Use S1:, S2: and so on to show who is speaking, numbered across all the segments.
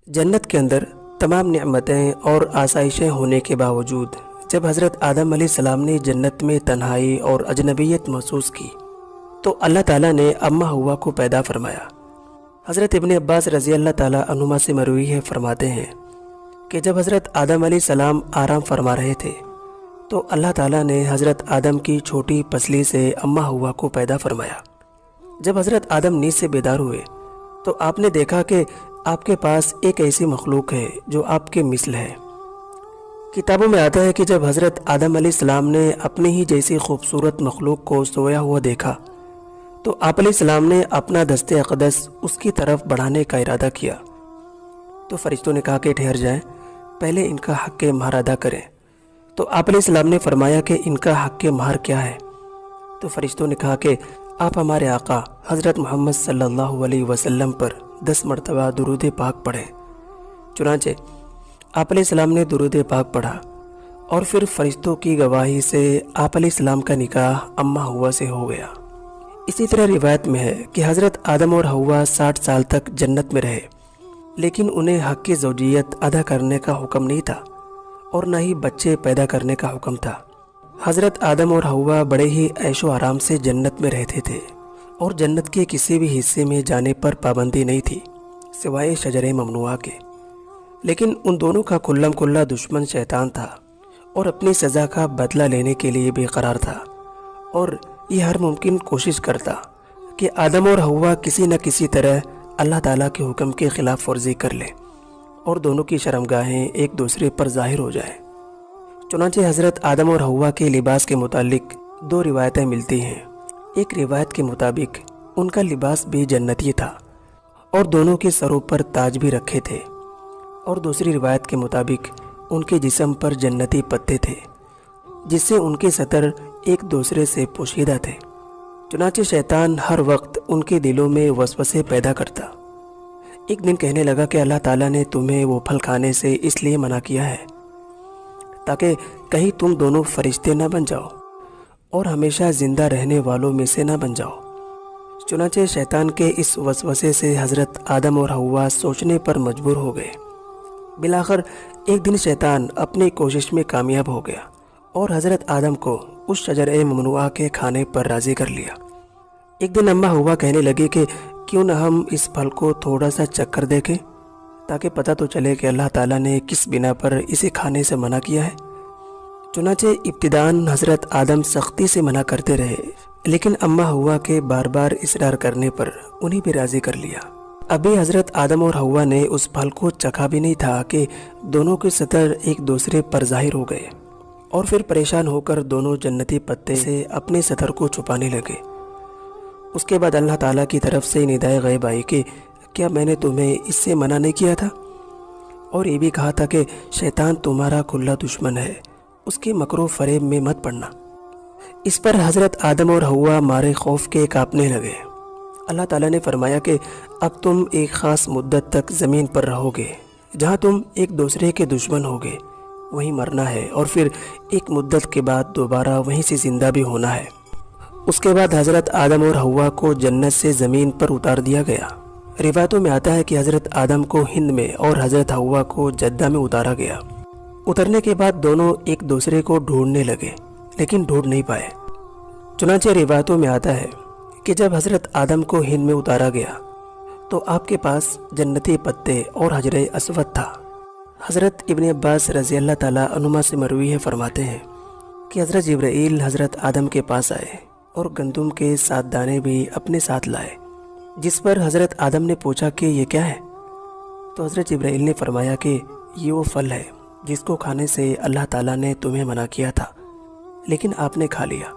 S1: जन्नत के अंदर तमाम नेमतें और आसाइशें होने के बावजूद जब हज़रत आदम अलैहिस्सलाम ने जन्नत में तन्हाई और अजनबियत महसूस की तो अल्लाह ताला ने अम्मा हव्वा को पैदा फरमाया। हज़रत इब्न अब्बास रज़ी अल्लाह ताला अन्हुमा से मरवी है, फरमाते हैं कि जब हज़रत आदम अलैहिस्सलाम आराम फरमा रहे थे तो अल्लाह ताला ने हज़रत आदम की छोटी पसली से अम्मा हव्वा को पैदा फरमाया। जब हज़रत आदम नींद से बेदार हुए तो आपने देखा कि आपके पास एक ऐसी मखलूक है जो आपके मिसल है। किताबों में आता है कि जब हज़रत आदम अलैहिस्सलाम ने अपनी ही जैसी खूबसूरत मखलूक को सोया हुआ देखा तो आप अलैहिस्सलाम ने अपना दस्ते अक़दस उसकी तरफ बढ़ाने का इरादा किया तो फरिश्तों ने कहा कि ठहर जाएं, पहले इनका हक़ के महर अदा करें। तो आप अलैहिस्सलाम ने फरमाया कि इनका हक़ के महर क्या है? तो फरिश्तों ने कहा कि आप हमारे आका हज़रत मोहम्मद सल्लल्लाहु अलैहि वसल्लम पर 10 मरतबा दुरूद पाक पढ़ें। चुनांचे आप अलैहिस्सलाम ने दुरूद पाक पढ़ा और फिर फरिश्तों की गवाही से आप अलैहिस्सलाम का निकाह अम्मा हव्वा से हो गया। इसी तरह रिवायत में है कि हज़रत आदम और हव्वा 60 साल तक जन्नत में रहे, लेकिन उन्हें हक़ की ज़ौजियत अदा करने का हुक्म नहीं था और न ही बच्चे पैदा करने का हुक्म था। हज़रत आदम और हव्वा बड़े ही ऐशो आराम से जन्नत में रहते थे और जन्नत के किसी भी हिस्से में जाने पर पाबंदी नहीं थी सिवाय शजरे ममनुआ के। लेकिन उन दोनों का कुल्लम कुल्ला दुश्मन शैतान था और अपनी सज़ा का बदला लेने के लिए बेकरार था और ये हर मुमकिन कोशिश करता कि आदम और हव्वा किसी न किसी तरह अल्लाह ताला के हुक्म के ख़िलाफ़ वर्जी कर ले और दोनों की शर्मगाहें एक दूसरे पर ज़ाहिर हो जाएं। चुनांचे हज़रत आदम और हव्वा के लिबास के मुतालिक 2 रिवायतें मिलती हैं। एक रिवायत के मुताबिक उनका लिबास भी जन्नती था और दोनों के सरों पर ताज भी रखे थे, और दूसरी रिवायत के मुताबिक उनके जिस्म पर जन्नती पत्ते थे जिससे उनके सतर एक दूसरे से पोशीदा थे। चुनांचे शैतान हर वक्त उनके दिलों में वसवसे पैदा करता। एक दिन कहने लगा कि अल्लाह ताला ने तुम्हें वो फल खाने से इसलिए मना किया है ताकि कहीं तुम दोनों फरिश्ते न बन जाओ और हमेशा ज़िंदा रहने वालों में से न बन जाओ। चुनांचे शैतान के इस वसवसे से हज़रत आदम और हव्वा सोचने पर मजबूर हो गए। बिलाखिर एक दिन शैतान अपनी कोशिश में कामयाब हो गया और हज़रत आदम को उस शजरे ममनुआ के खाने पर राज़ी कर लिया। एक दिन अम्मा हव्वा कहने लगी कि क्यों न हम इस फल को थोड़ा सा चक्कर देखें ताकि पता तो चले कि अल्लाह ताला ने किस बिना पर इसे खाने से मना किया है। चुनांचे इब्तिदान हज़रत आदम सख्ती से मना करते रहे, लेकिन अम्मा हव्वा के बार बार इसरार करने पर उन्हें भी राज़ी कर लिया। अभी हज़रत आदम और हव्वा ने उस फल को चखा भी नहीं था कि दोनों के सतर एक दूसरे पर ज़ाहिर हो गए और फिर परेशान होकर दोनों जन्नती पत्ते से अपने सतर को छुपाने लगे। उसके बाद अल्लाह ताला की तरफ से निदाए गैब आई कि क्या मैंने तुम्हें इससे मना नहीं किया था, और ये भी कहा था कि शैतान तुम्हारा खुला दुश्मन है, उसके मकरो फरेब में मत पड़ना। इस पर हज़रत आदम और हव्वा मारे खौफ के कांपने लगे। अल्लाह ताला ने फरमाया कि अब तुम एक ख़ास मुद्दत तक ज़मीन पर रहोगे जहाँ तुम एक दूसरे के दुश्मन होगे, वहीं मरना है और फिर एक मुद्दत के बाद दोबारा वहीं से ज़िंदा भी होना है। उसके बाद हज़रत आदम और हव्वा को जन्नत से ज़मीन पर उतार दिया गया। रिवायतों में आता है कि हज़रत आदम को हिंद में और हज़रत हव्वा को जद्दा में उतारा गया। उतरने के बाद दोनों एक दूसरे को ढूंढने लगे लेकिन ढूंढ नहीं पाए। चुनांचे रिवायतों में आता है कि जब हज़रत आदम को हिंद में उतारा गया तो आपके पास जन्नती पत्ते और हजरे अस्वद था। हज़रत इब्न अब्बास रज़ी अल्लाह ताला अन्हुमा से मरवी है, फरमाते हैं कि हज़रत जिब्राईल हज़रत आदम के पास आए और गंदुम के 7 दाने भी अपने साथ लाए, जिस पर हज़रत आदम ने पूछा कि ये क्या है? तो हज़रत जिब्राईल ने फरमाया कि ये वो फल है जिसको खाने से अल्लाह ताला ने तुम्हें मना किया था, लेकिन आपने खा लिया।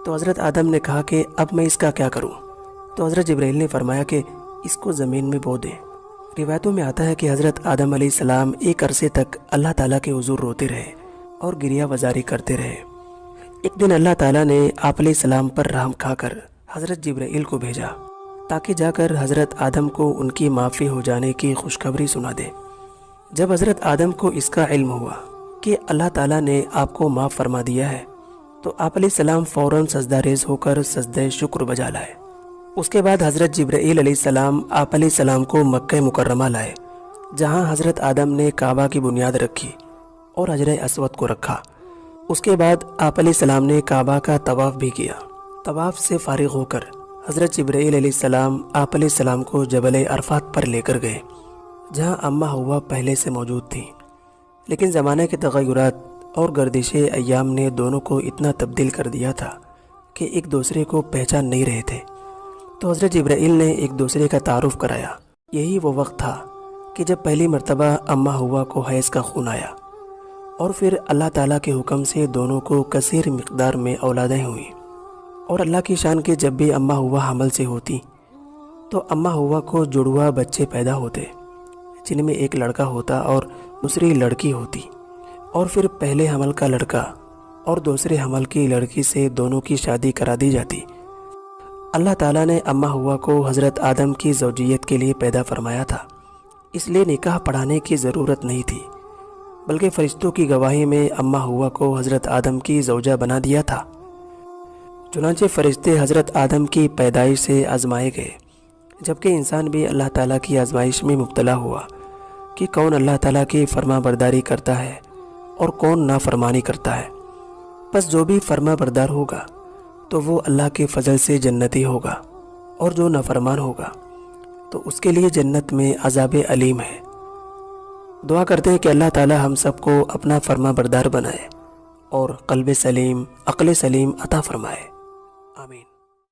S1: तो हज़रत आदम ने कहा कि अब मैं इसका क्या करूं? तो हज़रत जिब्राईल ने फरमाया कि इसको ज़मीन में बो दें। रिवायतों में आता है कि हज़रत आदम अलैहिस्सलाम एक अरसे तक अल्लाह ताला के हुज़ूर रोते रहे और गिरिया वजारी करते रहे। एक दिन अल्लाह ताला ने आप अलैहिस्सलाम पर रहम खाकर हज़रत जिब्राईल को भेजा ताकि जाकर हज़रत आदम को उनकी माफ़ी हो जाने की खुशखबरी सुना दे। जब हज़रत आदम को इसका इल्म हुआ कि अल्लाह ताला ने आपको माफ़ फरमा दिया है तो आप अलैहिस्सलाम फ़ौरन सजदा रेज़ होकर सजदे शुक्र बजा लाए। उसके बाद हज़रत जिब्राईल अलैहिस्सलाम आप अलैहिस्सलाम को मक्का मुकर्रमा लाए, جہاں حضرت آدم نے کعبہ کی بنیاد رکھی اور حجر اسود کو رکھا۔ اس کے بعد آپ علیہ السلام نے کعبہ کا طواف بھی کیا۔ طواف سے فارغ ہو کر حضرت جبرائیل علیہ السلام آپ علیہ السلام کو جبل عرفات پر لے کر گئے، جہاں اماں حوا پہلے سے موجود تھیں، لیکن زمانے کے تغیرات اور گردش ایام نے دونوں کو اتنا تبدیل کر دیا تھا کہ ایک دوسرے کو پہچان نہیں رہے تھے۔ تو حضرت جبرائیل نے ایک دوسرے کا تعارف کرایا۔ یہی وہ وقت تھا کہ جب پہلی مرتبہ اماں حوا کو حیض کا خون آیا، اور پھر اللہ تعالیٰ کے حکم سے دونوں کو کثیر مقدار میں اولادیں ہوئیں۔ اور اللہ کی شان کے جب بھی اماں حوا حمل سے ہوتی تو اماں حوا کو جڑوا بچے پیدا ہوتے، جن میں ایک لڑکا ہوتا اور دوسری لڑکی ہوتی، اور پھر پہلے حمل کا لڑکا اور دوسرے حمل کی لڑکی سے دونوں کی شادی کرا دی جاتی۔ اللہ تعالیٰ نے اماں حوا کو حضرت آدم کی زوجیت کے لیے پیدا فرمایا تھا، اس لیے نکاح پڑھانے کی ضرورت نہیں تھی، بلکہ فرشتوں کی گواہی میں اماں حوا کو حضرت آدم کی زوجہ بنا دیا تھا۔ چنانچہ فرشتے حضرت آدم کی پیدائش سے آزمائے گئے، جبکہ انسان بھی اللہ تعالیٰ کی آزمائش میں مبتلا ہوا کہ کون اللہ تعالیٰ کی فرما برداری کرتا ہے اور کون نافرمانی کرتا ہے۔ بس جو بھی فرما بردار ہوگا تو وہ اللہ کے فضل سے جنتی ہوگا، اور جو نافرمان ہوگا تو اس کے لیے جنت میں عذاب علیم ہے۔ دعا کرتے ہیں کہ اللہ تعالیٰ ہم سب کو اپنا فرما بردار بنائے اور قلب سلیم، عقل سلیم عطا فرمائے۔ آمین۔